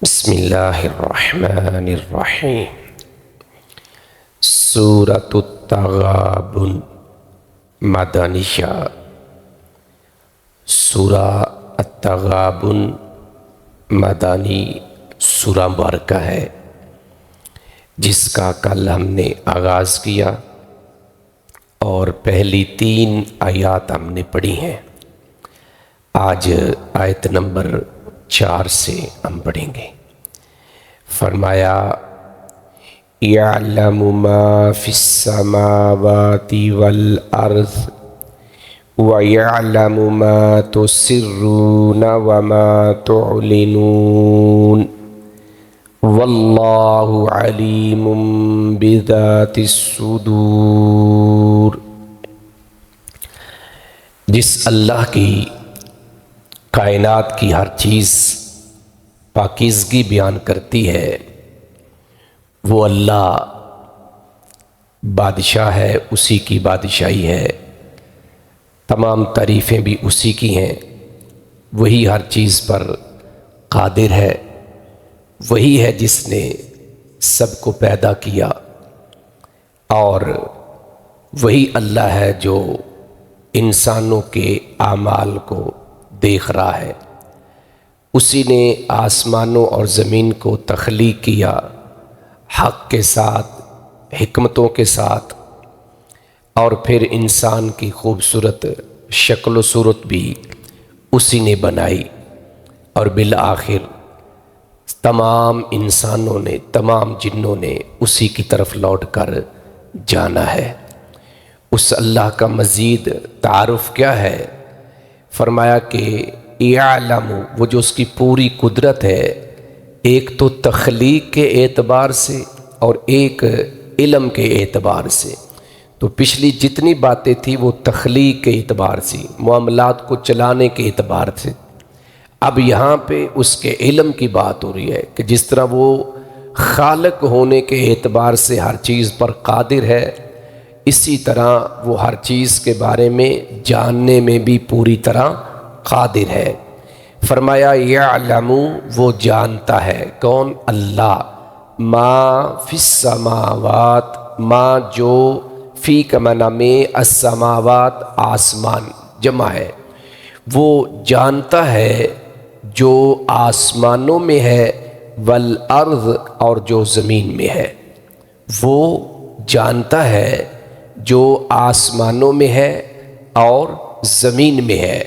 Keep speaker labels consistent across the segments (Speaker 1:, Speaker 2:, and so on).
Speaker 1: بسم اللہ الرحمن الرحیم۔ سورۃ التغابن مدنیہ۔ سورہ التغابن مدنی سورہ مبارکہ ہے جس کا کل ہم نے آغاز کیا اور پہلی 3 آیات ہم نے پڑھی ہیں۔ آج آیت نمبر 4 سے ہم پڑھیں گے۔ فرمایا یعلم ما فی السماوات والارض ویعلم ما تسرون وما تعلنون واللہ علیم بذات الصدور۔ جس اللہ کی کائنات کی ہر چیز پاکیزگی بیان کرتی ہے وہ اللہ بادشاہ ہے، اسی کی بادشاہی ہے، تمام تعریفیں بھی اسی کی ہیں، وہی ہر چیز پر قادر ہے، وہی ہے جس نے سب کو پیدا کیا، اور وہی اللہ ہے جو انسانوں کے اعمال کو دیکھ رہا ہے۔ اسی نے آسمانوں اور زمین کو تخلیق کیا حق کے ساتھ، حکمتوں کے ساتھ، اور پھر انسان کی خوبصورت شکل و صورت بھی اسی نے بنائی، اور بالآخر تمام انسانوں نے، تمام جنوں نے اسی کی طرف لوٹ کر جانا ہے۔ اس اللہ کا مزید تعارف کیا ہے؟ فرمایا کہ یعلم، وہ جو اس کی پوری قدرت ہے، ایک تو تخلیق کے اعتبار سے اور ایک علم کے اعتبار سے۔ تو پچھلی جتنی باتیں تھیں وہ تخلیق کے اعتبار سے، معاملات کو چلانے کے اعتبار سے۔ اب یہاں پہ اس کے علم کی بات ہو رہی ہے کہ جس طرح وہ خالق ہونے کے اعتبار سے ہر چیز پر قادر ہے، اسی طرح وہ ہر چیز کے بارے میں جاننے میں بھی پوری طرح قادر ہے۔ فرمایا یعلم، وہ جانتا ہے، کون؟ اللہ، ما فی السماوات، ما جو فی کا معنی میں السماوات آسمان جمع ہے، وہ جانتا ہے جو آسمانوں میں ہے، والارض اور جو زمین میں ہے۔ وہ جانتا ہے جو آسمانوں میں ہے اور زمین میں ہے۔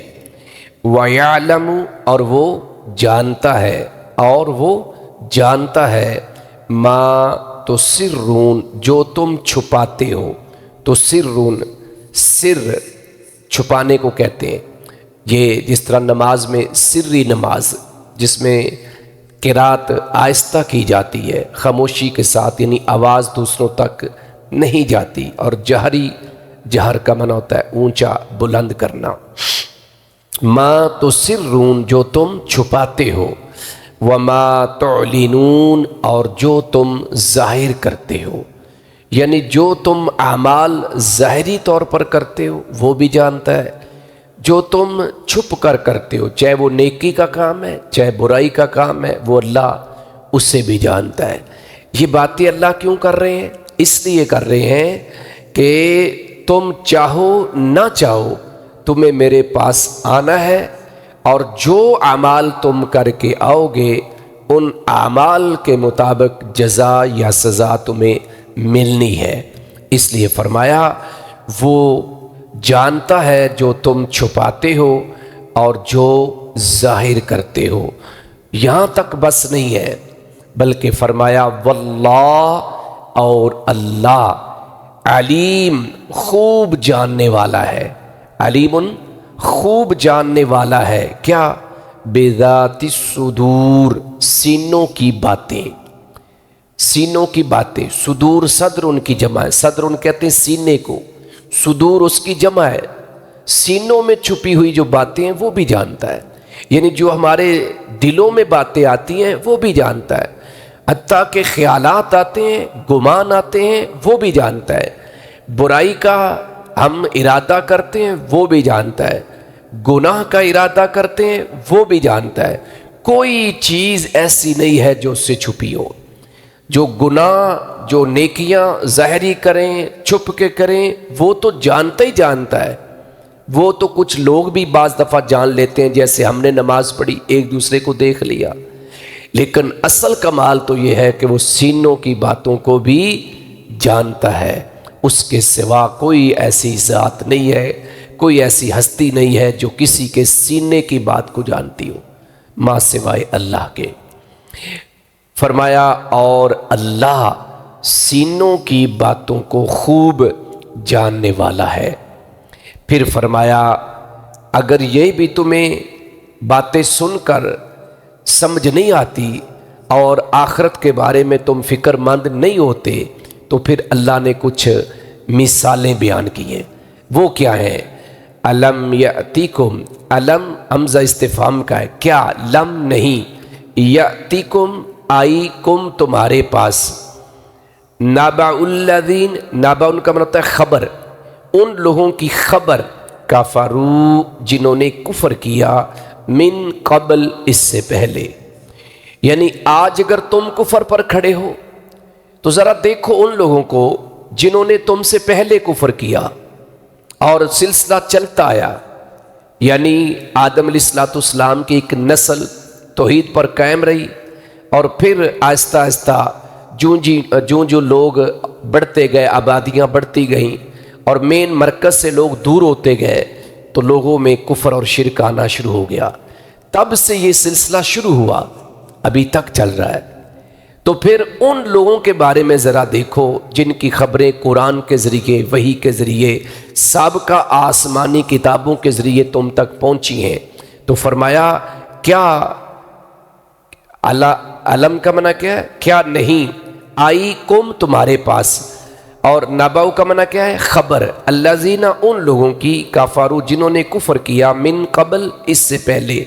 Speaker 1: وَيَعْلَمُ، اور وہ جانتا ہے، اور وہ جانتا ہے ما تُسِرُّونَ، جو تم چھپاتے ہو۔ تُسِرُّونَ، سر چھپانے کو کہتے ہیں۔ یہ جس طرح نماز میں سری نماز، جس میں قرات آہستہ کی جاتی ہے خاموشی کے ساتھ، یعنی آواز دوسروں تک نہیں جاتی، اور جہری، جہر کا معنی ہوتا ہے اونچا بلند کرنا۔ ما تسرون، جو تم چھپاتے ہو، وما تعلنون، اور جو تم ظاہر کرتے ہو، یعنی جو تم اعمال ظاہری طور پر کرتے ہو وہ بھی جانتا ہے، جو تم چھپ کر کرتے ہو، چاہے وہ نیکی کا کام ہے چاہے برائی کا کام ہے، وہ اللہ اسے بھی جانتا ہے۔ یہ باتیں اللہ کیوں کر رہے ہیں؟ اس لیے کر رہے ہیں کہ تم چاہو نہ چاہو تمہیں میرے پاس آنا ہے، اور جو اعمال تم کر کے آؤ گے ان اعمال کے مطابق جزا یا سزا تمہیں ملنی ہے۔ اس لیے فرمایا وہ جانتا ہے جو تم چھپاتے ہو اور جو ظاہر کرتے ہو۔ یہاں تک بس نہیں ہے، بلکہ فرمایا واللہ، اور اللہ علیم، خوب جاننے والا ہے، علیم، خوب جاننے والا ہے، کیا؟ بذات الصدور، سینوں کی باتیں، سینوں کی باتیں۔ صدور صدر ان کی جمع ہے، صدر ان کہتے ہیں سینے کو، صدور اس کی جمع ہے۔ سینوں میں چھپی ہوئی جو باتیں ہیں وہ بھی جانتا ہے، یعنی جو ہمارے دلوں میں باتیں آتی ہیں وہ بھی جانتا ہے، حتیٰ کہ خیالات آتے ہیں، گمان آتے ہیں، وہ بھی جانتا ہے۔ برائی کا ہم ارادہ کرتے ہیں وہ بھی جانتا ہے، گناہ کا ارادہ کرتے ہیں وہ بھی جانتا ہے۔ کوئی چیز ایسی نہیں ہے جو اس سے چھپی ہو۔ جو گناہ، جو نیکیاں ظاہری کریں، چھپ کے کریں، وہ تو جانتا ہی جانتا ہے۔ وہ تو کچھ لوگ بھی بعض دفعہ جان لیتے ہیں، جیسے ہم نے نماز پڑھی ایک دوسرے کو دیکھ لیا، لیکن اصل کمال تو یہ ہے کہ وہ سینوں کی باتوں کو بھی جانتا ہے۔ اس کے سوا کوئی ایسی ذات نہیں ہے، کوئی ایسی ہستی نہیں ہے جو کسی کے سینے کی بات کو جانتی ہو ماں سوائے اللہ کے۔ فرمایا اور اللہ سینوں کی باتوں کو خوب جاننے والا ہے۔ پھر فرمایا اگر یہ بھی تمہیں باتیں سن کر سمجھ نہیں آتی اور آخرت کے بارے میں تم فکر مند نہیں ہوتے تو پھر اللہ نے کچھ مثالیں بیان کی ہیں۔ وہ کیا ہیں؟ الم یاتیکم، الم حمزہ استفہام کا ہے، کیا؟ لم نہیں، یاتیکم آئی کم تمہارے پاس، نبأ الذین، نبأ ان کا مطلب ہے خبر، ان لوگوں کی خبر، کفروا جنہوں نے کفر کیا، من قبل اس سے پہلے۔ یعنی آج اگر تم کفر پر کھڑے ہو تو ذرا دیکھو ان لوگوں کو جنہوں نے تم سے پہلے کفر کیا اور سلسلہ چلتا آیا، یعنی آدم علیہ السلام کی ایک نسل توحید پر قائم رہی، اور پھر آہستہ آہستہ جو لوگ بڑھتے گئے، آبادیاں بڑھتی گئیں اور مین مرکز سے لوگ دور ہوتے گئے تو لوگوں میں کفر اور شرک آنا شروع ہو گیا۔ تب سے یہ سلسلہ شروع ہوا، ابھی تک چل رہا ہے۔ تو پھر ان لوگوں کے بارے میں ذرا دیکھو جن کی خبریں قرآن کے ذریعے، وحی کے ذریعے، سابقہ آسمانی کتابوں کے ذریعے تم تک پہنچی ہیں۔ تو فرمایا کیا علم کا معنی کیا ہے؟ کیا نہیں، آئی کم تمہارے پاس، اور نبأ کا معنی کیا ہے؟ خبر، الذین ان لوگوں کی، کفروا جنہوں نے کفر کیا، من قبل اس سے پہلے۔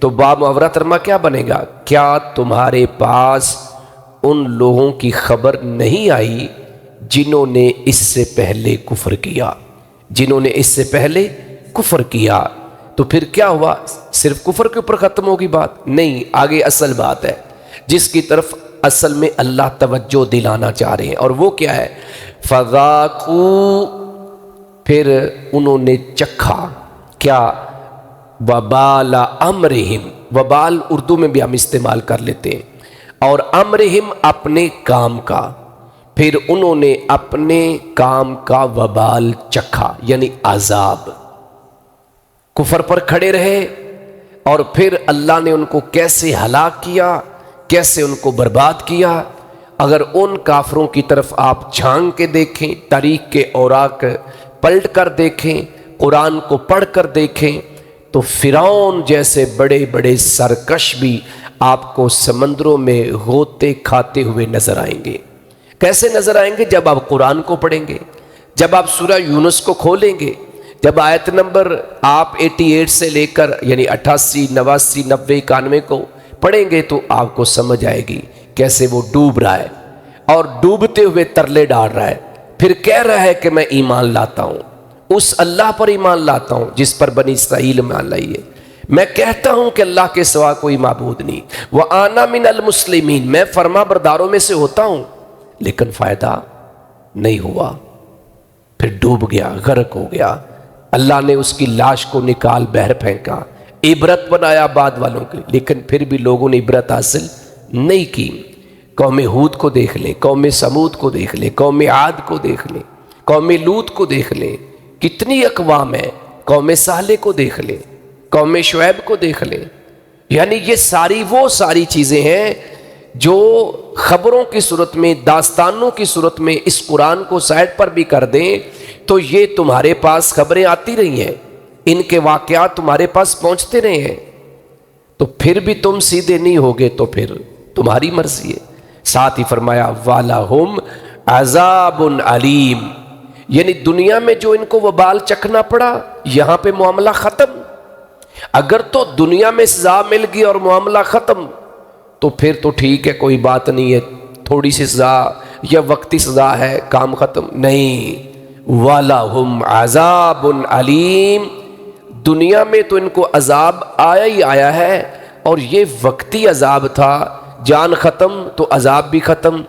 Speaker 1: تو با محورہ ترجمہ کیا بنے گا؟ کیا تمہارے پاس ان لوگوں کی خبر نہیں آئی جنہوں نے اس سے پہلے کفر کیا، جنہوں نے اس سے پہلے کفر کیا؟ تو پھر کیا ہوا؟ صرف کفر کے اوپر ختم ہوگی بات؟ نہیں، آگے اصل بات ہے جس کی طرف اصل میں اللہ توجہ دلانا چاہ رہے ہیں، اور وہ کیا ہے؟ فذاقوا، پھر انہوں نے چکھا، کیا؟ وبال امرہم، وبال اردو میں بھی ہم استعمال کر لیتے ہیں، اور امرہم اپنے کام کا، پھر انہوں نے اپنے کام کا وبال چکھا، یعنی عذاب۔ کفر پر کھڑے رہے اور پھر اللہ نے ان کو کیسے ہلاک کیا، کیسے ان کو برباد کیا۔ اگر ان کافروں کی طرف آپ جھانک کے دیکھیں، تاریخ کے اوراق پلٹ کر دیکھیں، قرآن کو پڑھ کر دیکھیں، تو فرعون جیسے بڑے بڑے سرکش بھی آپ کو سمندروں میں غوطے کھاتے ہوئے نظر آئیں گے۔ کیسے نظر آئیں گے؟ جب آپ قرآن کو پڑھیں گے، جب آپ سورہ یونس کو کھولیں گے، جب آیت نمبر آپ 88 سے لے کر یعنی 88، 89، 90، 91 کو پڑھیں گے تو آپ کو سمجھ آئے گی کیسے وہ ڈوب رہا ہے اور ڈوبتے ہوئے ترلے ڈال رہا ہے، پھر کہہ رہا ہے کہ میں ایمان لاتا ہوں، اس اللہ پر ایمان لاتا ہوں جس پر بنی اسرائیل ایمان لائی ہے، میں کہتا ہوں کہ اللہ کے سوا کوئی معبود نہیں، وَأَنَا مِنَ الْمُسْلِمِينَ، میں فرما برداروں میں سے ہوتا ہوں، لیکن فائدہ نہیں ہوا، پھر ڈوب گیا، غرق ہو گیا۔ اللہ نے اس کی لاش کو نکال بحر پھینکا، عبرت بنایا بعد والوں کے، لیکن پھر بھی لوگوں نے عبرت حاصل نہیں کی۔ قوم ہود کو دیکھ لیں، قوم سمود کو دیکھ لیں، قوم عاد کو دیکھ لیں، قوم لوط کو دیکھ لیں، کتنی اقوام ہیں، قوم صالح کو دیکھ لیں، قوم شعیب کو دیکھ لیں۔ یعنی یہ وہ ساری چیزیں ہیں جو خبروں کی صورت میں، داستانوں کی صورت میں اس قرآن کو سائڈ پر بھی کر دیں تو یہ تمہارے پاس خبریں آتی رہی ہیں، ان کے واقعات تمہارے پاس پہنچتے رہے ہیں، تو پھر بھی تم سیدھے نہیں ہوگے تو پھر تمہاری مرضی ہے۔ ساتھ ہی فرمایا وَلَهُمْ عَذَابٌ عَلِيمٌ، یعنی دنیا میں جو ان کو وبال چکھنا پڑا، یہاں پہ معاملہ ختم۔ اگر تو دنیا میں سزا مل گئی اور معاملہ ختم تو پھر تو ٹھیک ہے، کوئی بات نہیں ہے، تھوڑی سی سزا یا وقتی سزا ہے، کام ختم نہیں۔ وَلَهُمْ عَذَابٌ عَلِيمٌ، دنیا میں تو ان کو عذاب آیا ہی آیا ہے، اور یہ وقتی عذاب تھا، جان ختم تو عذاب بھی ختم،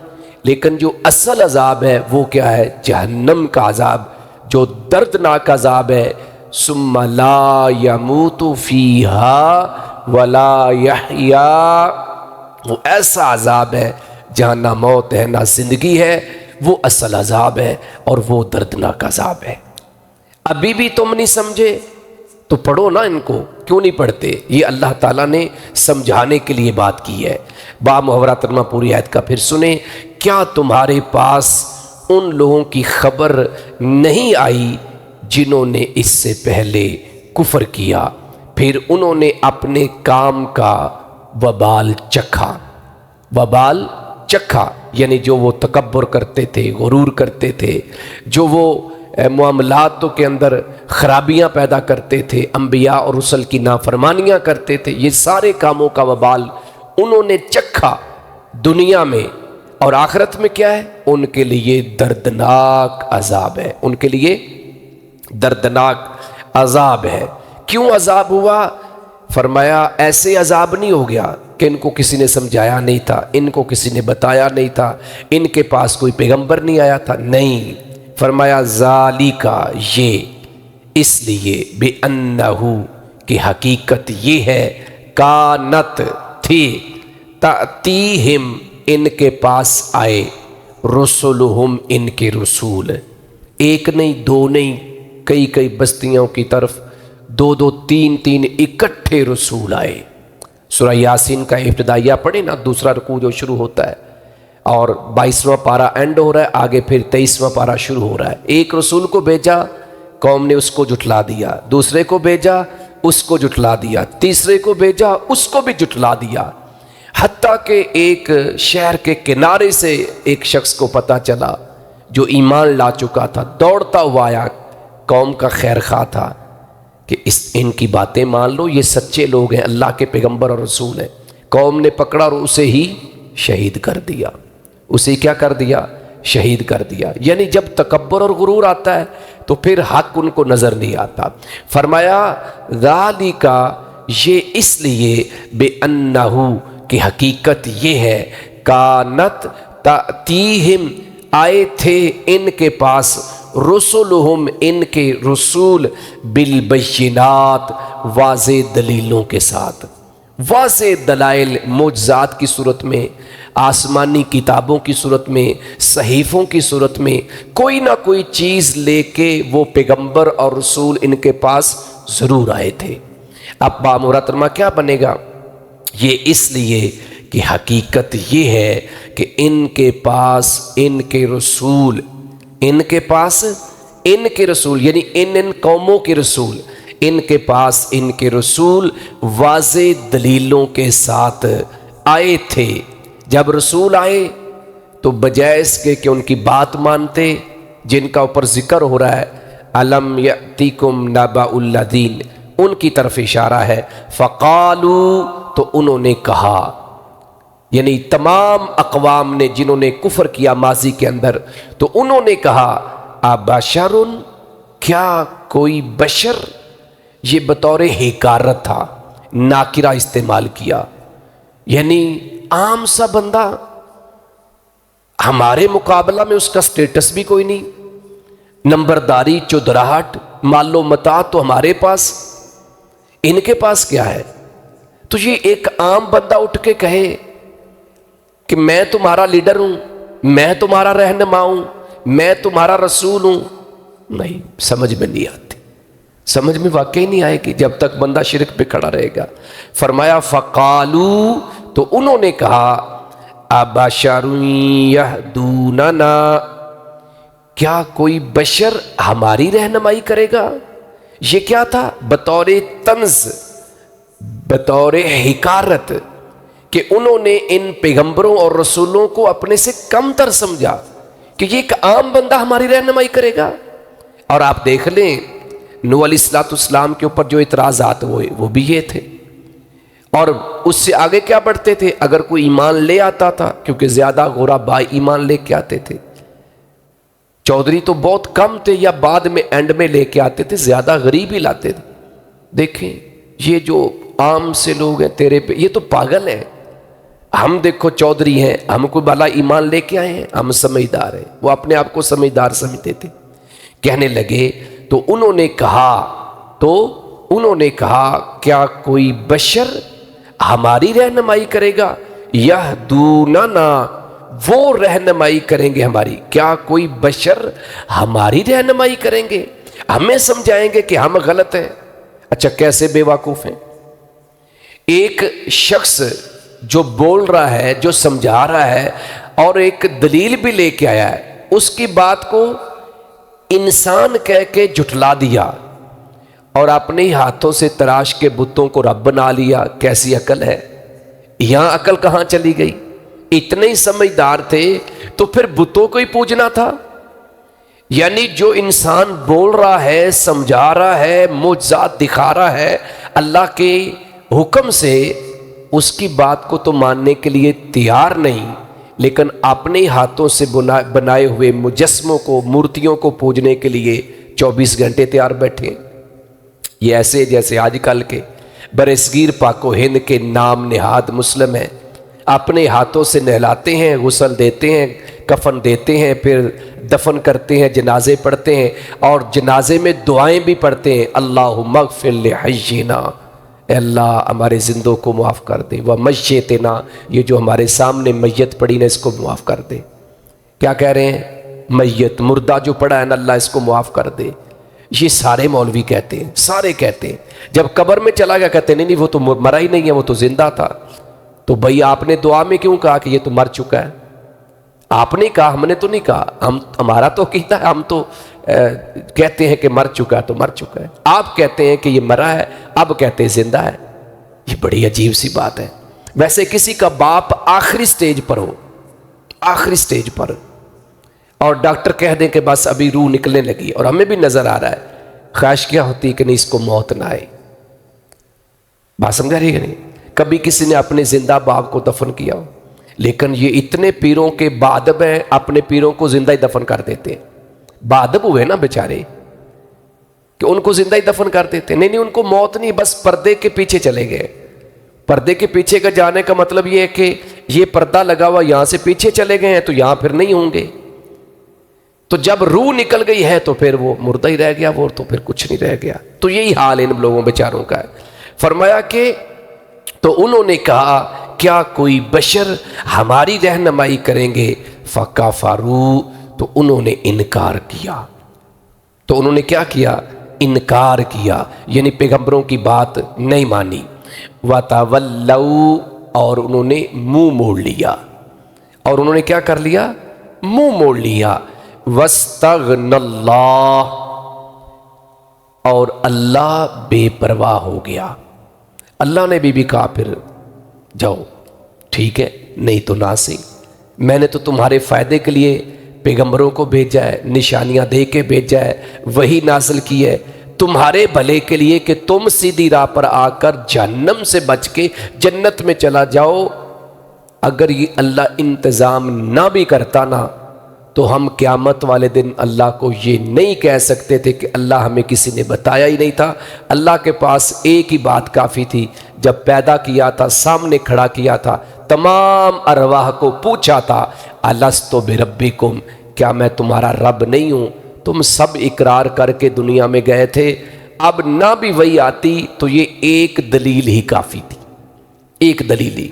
Speaker 1: لیکن جو اصل عذاب ہے وہ کیا ہے؟ جہنم کا عذاب، جو دردناک عذاب ہے۔ ثم لا يموت فیہا ولا یحیا، وہ ایسا عذاب ہے جہاں نہ موت ہے نہ زندگی ہے، وہ اصل عذاب ہے اور وہ دردناک عذاب ہے۔ ابھی بھی تم نہیں سمجھے تو پڑھو نا ان کو، کیوں نہیں پڑھتے؟ یہ اللہ تعالیٰ نے سمجھانے کے لیے بات کی ہے۔ با محاورہ ترجمہ پوری آیت کا پھر سنیں۔ کیا تمہارے پاس ان لوگوں کی خبر نہیں آئی جنہوں نے اس سے پہلے کفر کیا، پھر انہوں نے اپنے کام کا وبال چکھا؟ وبال چکھا یعنی جو وہ تکبر کرتے تھے، غرور کرتے تھے، جو وہ معاملاتوں کے اندر خرابیاں پیدا کرتے تھے، انبیاء اور رسل کی نافرمانیاں کرتے تھے، یہ سارے کاموں کا وبال انہوں نے چکھا دنیا میں، اور آخرت میں کیا ہے؟ ان کے لیے دردناک عذاب ہے، ان کے لیے دردناک عذاب ہے۔ کیوں عذاب ہوا؟ فرمایا ایسے عذاب نہیں ہو گیا کہ ان کو کسی نے سمجھایا نہیں تھا، ان کو کسی نے بتایا نہیں تھا، ان کے پاس کوئی پیغمبر نہیں آیا تھا، نہیں۔ فرمایا ذالکا، یہ اس لیے، بے انہو، کہ حقیقت یہ ہے، کانت، تھی، تأتیہم، ان کے پاس آئے، رسولہم، ان کے رسول، ایک نہیں دو نہیں، کئی کئی بستیوں کی طرف دو دو تین تین اکٹھے رسول آئے۔ سورہ یاسین کا ابتدائیہ پڑھیں نا، دوسرا رکوع جو شروع ہوتا ہے اور 22واں پارہ اینڈ ہو رہا ہے، آگے پھر 23واں پارہ شروع ہو رہا ہے۔ ایک رسول کو بھیجا، قوم نے اس کو جھٹلا دیا، دوسرے کو بھیجا، اس کو جھٹلا دیا، تیسرے کو بھیجا، اس کو بھی جھٹلا دیا، حتیٰ کہ ایک شہر کے کنارے سے ایک شخص کو پتہ چلا جو ایمان لا چکا تھا، دوڑتا ہوا آیا، قوم کا خیر خواہ تھا کہ ان کی باتیں مان لو، یہ سچے لوگ ہیں، اللہ کے پیغمبر اور رسول ہیں۔ قوم نے پکڑا اور اسے ہی شہید کر دیا، اسے کیا کر دیا؟ شہید کر دیا۔ یعنی جب تکبر اور غرور آتا ہے تو پھر حق ان کو نظر نہیں آتا۔ فرمایا ذالکا، یہ اس لیے، بے انہو، کہ حقیقت یہ ہے، کانت تأتیہم، آئے تھے ان کے پاس، رسولہم، ان کے رسول، بالبینات، واضح دلیلوں کے ساتھ، واضح دلائل، معجزات کی صورت میں، آسمانی کتابوں کی صورت میں، صحیفوں کی صورت میں، کوئی نہ کوئی چیز لے کے وہ پیغمبر اور رسول ان کے پاس ضرور آئے تھے۔ اب بامرترمہ کیا بنے گا؟ یہ اس لیے کہ حقیقت یہ ہے کہ ان کے پاس ان کے رسول، ان کے پاس ان کے رسول، یعنی ان قوموں کے رسول، ان کے پاس ان کے رسول واضح دلیلوں کے ساتھ آئے تھے۔ جب رسول آئے تو بجائے اس کے کہ ان کی بات مانتے، جن کا اوپر ذکر ہو رہا ہے، الم یأتیکم نبأ الذین، ان کی طرف اشارہ ہے، فقالوا، تو انہوں نے کہا، یعنی تمام اقوام نے جنہوں نے کفر کیا ماضی کے اندر، تو انہوں نے کہا ابشر، کیا کوئی بشر، یہ بطور حکارت تھا، ناکرہ استعمال کیا، یعنی عام سا بندہ، ہمارے مقابلہ میں اس کا سٹیٹس بھی کوئی نہیں، نمبرداری، چودراہٹ، مال و متاع تو ہمارے پاس، ان کے پاس کیا ہے؟ تو یہ ایک عام بندہ اٹھ کے کہے کہ میں تمہارا لیڈر ہوں، میں تمہارا رہنما ہوں، میں تمہارا رسول ہوں، نہیں، سمجھ میں نہیں آتی، سمجھ میں واقعی نہیں آئے گی جب تک بندہ شرک پہ کھڑا رہے گا۔ فرمایا فقالو، تو انہوں نے کہا ابشر یہدوننا، کیا کوئی بشر ہماری رہنمائی کرے گا؟ یہ کیا تھا؟ بطور طنز، بطور حکارت، کہ انہوں نے ان پیغمبروں اور رسولوں کو اپنے سے کم تر سمجھا کہ یہ ایک عام بندہ ہماری رہنمائی کرے گا۔ اور آپ دیکھ لیں نوح علیہ السلام کے اوپر جو اعتراضات ہوئے وہ بھی یہ تھے، اور اس سے آگے کیا بڑھتے تھے، اگر کوئی ایمان لے آتا تھا، کیونکہ زیادہ غرباء ایمان لے کے آتے تھے، چودھری تو بہت کم تھے یا بعد میں اینڈ میں لے کے آتے تھے، زیادہ غریب ہی لاتے تھے۔ دیکھیں یہ جو عام سے لوگ ہیں تیرے پہ، یہ تو پاگل ہے، ہم دیکھو چودھری ہیں، ہم کو بھلا ایمان لے کے آئے ہیں، ہم سمجھدار ہیں۔ وہ اپنے آپ کو سمجھدار سمجھتے تھے۔ کہنے لگے تو انہوں نے کہا کیا کوئی بشر ہماری رہنمائی کرے گا؟ یہدوننا، وہ رہنمائی کریں گے ہماری، کیا کوئی بشر ہماری رہنمائی کریں گے، ہمیں سمجھائیں گے کہ ہم غلط ہیں؟ اچھا کیسے بے وقوف ہیں؟ ایک شخص جو بول رہا ہے، جو سمجھا رہا ہے اور ایک دلیل بھی لے کے آیا ہے، اس کی بات کو انسان کہہ کے جھٹلا دیا اور اپنے ہاتھوں سے تراش کے بتوں کو رب بنا لیا۔ کیسی عقل ہے؟ یہاں عقل کہاں چلی گئی؟ اتنے ہی سمجھدار تھے تو پھر بتوں کو ہی پوجنا تھا۔ یعنی جو انسان بول رہا ہے، سمجھا رہا ہے، معجزات دکھا رہا ہے اللہ کے حکم سے، اس کی بات کو تو ماننے کے لیے تیار نہیں، لیکن اپنے ہاتھوں سے بنائے ہوئے مجسموں کو، مورتیوں کو پوجنے کے لیے 24 گھنٹے تیار بیٹھے۔ یہ ایسے جیسے آج کل کے برصغیر پاک و ہند کے نام نہاد مسلم ہیں، اپنے ہاتھوں سے نہلاتے ہیں، غسل دیتے ہیں، کفن دیتے ہیں، پھر دفن کرتے ہیں، جنازے پڑھتے ہیں اور جنازے میں دعائیں بھی پڑھتے ہیں، اللہم اغفر لحینا، اے اللہ ہمارے زندوں کو معاف کر دے، ومیتنا، یہ جو ہمارے سامنے میت پڑی نا اس کو معاف کر دے۔ کیا کہہ رہے ہیں؟ میت، مردہ جو پڑا ہے نا، اللہ اس کو معاف کر دے۔ یہ سارے مولوی کہتے ہیں، سارے کہتے ہیں۔ جب قبر میں چلا گیا کہتے ہیں نہیں وہ تو مرا ہی نہیں ہے، وہ تو زندہ تھا۔ تو بھئی آپ نے دعا میں کیوں کہا کہ یہ تو مر چکا ہے؟ آپ نے کہا، ہم نے تو نہیں کہا، ہمارا تو کہتا ہے، ہم تو کہتے ہیں کہ مر چکا ہے تو مر چکا ہے، آپ کہتے ہیں کہ یہ مرا ہے، اب کہتے ہیں زندہ ہے۔ یہ بڑی عجیب سی بات ہے۔ ویسے کسی کا باپ آخری سٹیج پر ہو، آخری سٹیج پر، اور ڈاکٹر کہہ دیں کہ بس ابھی روح نکلنے لگی، اور ہمیں بھی نظر آ رہا ہے، خواہش کیا ہوتی کہ نہیں اس کو موت نہ آئے۔ بات سمجھا رہی ہے کہ نہیں؟ کبھی کسی نے اپنے زندہ باپ کو دفن کیا ہو، لیکن یہ اتنے پیروں کے بادب ہیں، اپنے پیروں کو زندہ ہی دفن کر دیتے ہیں۔ بادب ہوئے نا بیچارے کہ ان کو زندہ ہی دفن کر دیتے ہیں۔ نہیں ان کو موت نہیں، بس پردے کے پیچھے چلے گئے۔ پردے کے پیچھے کا جانے کا مطلب یہ ہے کہ یہ پردہ لگا ہوا یہاں سے پیچھے چلے گئے ہیں تو یہاں پھر نہیں ہوں گے۔ تو جب روح نکل گئی ہے تو پھر وہ مردہ ہی رہ گیا، وہ تو پھر کچھ نہیں رہ گیا۔ تو یہی حال ان لوگوں بیچاروں کا ہے۔ فرمایا کہ تو انہوں نے کہا کیا کوئی بشر ہماری رہنمائی کریں گے؟ فکفروا، تو انہوں نے انکار کیا۔ تو انہوں نے کیا کیا؟ انکار کیا، یعنی پیغمبروں کی بات نہیں مانی۔ وتولوا، اور انہوں نے منہ موڑ لیا، اور انہوں نے کیا کر لیا؟ منہ موڑ لیا۔ واستغنى اللہ، اور اللہ بے پرواہ ہو گیا۔ اللہ نے بھی کہا پھر جاؤ ٹھیک ہے، نہیں تو نہ صحیح، میں نے تو تمہارے فائدے کے لیے پیغمبروں کو بھیجا ہے، نشانیاں دے کے بھیجا ہے، وہی نازل کی ہے تمہارے بھلے کے لیے کہ تم سیدھی راہ پر آ کر جہنم سے بچ کے جنت میں چلا جاؤ۔ اگر یہ اللہ انتظام نہ بھی کرتا نا تو ہم قیامت والے دن اللہ کو یہ نہیں کہہ سکتے تھے کہ اللہ ہمیں کسی نے بتایا ہی نہیں تھا۔ اللہ کے پاس ایک ہی بات کافی تھی، جب پیدا کیا تھا، سامنے کھڑا کیا تھا، تمام ارواح کو پوچھا تھا الستو بربکم، کیا میں تمہارا رب نہیں ہوں؟ تم سب اقرار کر کے دنیا میں گئے تھے۔ اب نہ بھی وہی آتی تو یہ ایک دلیل ہی کافی تھی، ایک دلیل ہی۔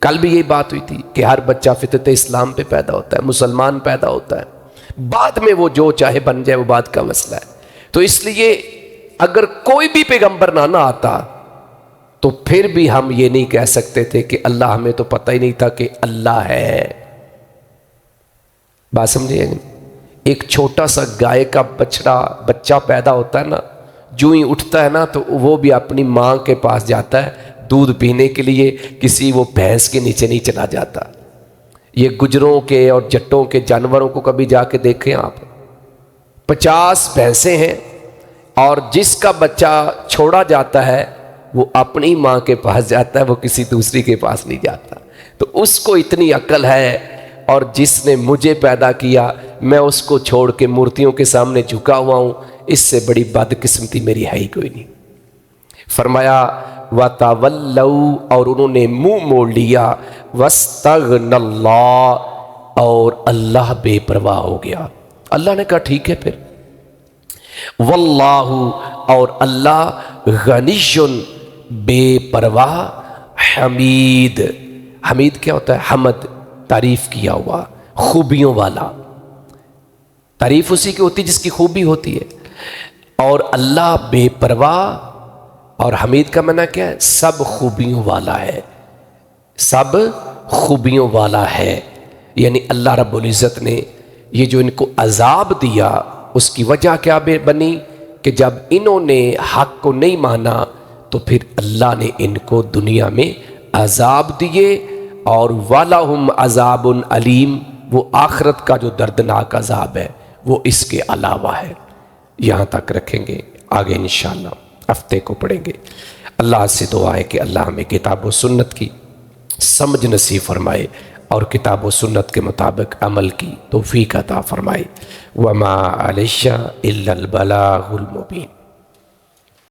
Speaker 1: کل بھی یہی بات ہوئی تھی کہ ہر بچہ فطرت اسلام پہ پیدا ہوتا ہے، مسلمان پیدا ہوتا ہے، بعد میں وہ جو چاہے بن جائے وہ بات کا مسئلہ ہے۔ تو اس لیے اگر کوئی بھی پیغمبر نہ آتا تو پھر بھی ہم یہ نہیں کہہ سکتے تھے کہ اللہ، ہمیں تو پتہ ہی نہیں تھا کہ اللہ ہے۔ بات سمجھے؟ ایک چھوٹا سا گائے کا بچہ پیدا ہوتا ہے نا، جو ہی اٹھتا ہے نا تو وہ بھی اپنی ماں کے پاس جاتا ہے دودھ پینے کے لیے، کسی وہ بھینس کے نیچے نہیں چلا جاتا۔ یہ گجروں کے اور جٹوں کے جانوروں کو کبھی جا کے دیکھیں آپ، 50 بھینسیں ہیں اور جس کا بچہ چھوڑا جاتا ہے وہ اپنی ماں کے پاس جاتا ہے، وہ کسی دوسری کے پاس نہیں جاتا۔ تو اس کو اتنی عقل ہے، اور جس نے مجھے پیدا کیا میں اس کو چھوڑ کے مورتیوں کے سامنے جھکا ہوا ہوں، اس سے بڑی بدقسمتی میری ہے ہی کوئی نہیں۔ فرمایا وَتَوَلَّوْا اور انہوں نے منہ موڑ لیا، وَاسْتَغْنَى اللَّهُ اور اللہ بے پرواہ ہو گیا۔ اللہ نے کہا ٹھیک ہے پھر، وَاللَّهُ اور اللہ غنی بے پرواہ، حمید، حمید کیا ہوتا ہے؟ حمد، تعریف کیا ہوا، خوبیوں والا۔ تعریف اسی کی ہوتی جس کی خوبی ہوتی ہے، اور اللہ بے پرواہ، اور حمید کا معنی کیا ہے؟ سب خوبیوں والا ہے، سب خوبیوں والا ہے۔ یعنی اللہ رب العزت نے یہ جو ان کو عذاب دیا، اس کی وجہ کیا بنی کہ جب انہوں نے حق کو نہیں مانا تو پھر اللہ نے ان کو دنیا میں عذاب دیے، اور وَلَهُمْ عَذَابٌ علیم، وہ آخرت کا جو دردناک عذاب ہے وہ اس کے علاوہ ہے۔ یہاں تک رکھیں گے، آگے انشاءاللہ ہفتے کو پڑھیں گے۔ اللہ سے دعا ہے کہ اللہ ہمیں کتاب و سنت کی سمجھ نصیب فرمائے اور کتاب و سنت کے مطابق عمل کی توفیق عطا فرمائے۔ وَمَا عَلَيْنَا إِلَّا الْبَلَاغُ الْمُبِينُ۔